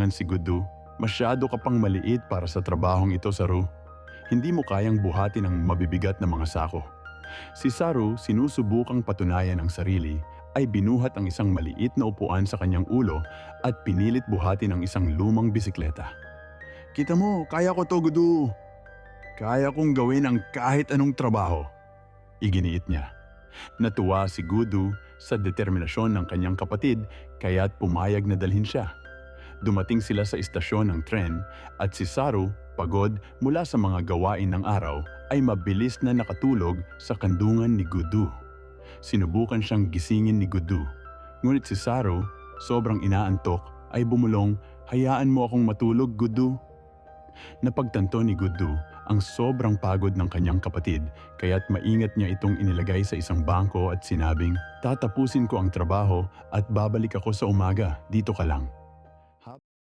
Si Gudu, masyado ka pang maliit para sa trabahong ito, Saru. Hindi mo kayang buhatin ang mabibigat na mga sako. Si Saru, sinusubukang patunayan ang sarili, ay binuhat ang isang maliit na upuan sa kanyang ulo at pinilit buhatin ang isang lumang bisikleta. Kita mo, kaya ko to, Gudu. Kaya kong gawin ang kahit anong trabaho. Iginiit niya. Natuwa si Gudu sa determinasyon ng kanyang kapatid kaya't pumayag na dalhin siya. Dumating sila sa istasyon ng tren at si Saru, pagod mula sa mga gawain ng araw, ay mabilis na nakatulog sa kandungan ni Gudu. Sinubukan siyang gisingin ni Gudu. Ngunit si Saru, sobrang inaantok, ay bumulong, "Hayaan mo akong matulog, Gudu." Napagtanto ni Gudu ang sobrang pagod ng kanyang kapatid kaya't maingat niya itong inilagay sa isang bangko at sinabing, "Tatapusin ko ang trabaho at babalik ako sa umaga, dito ka lang."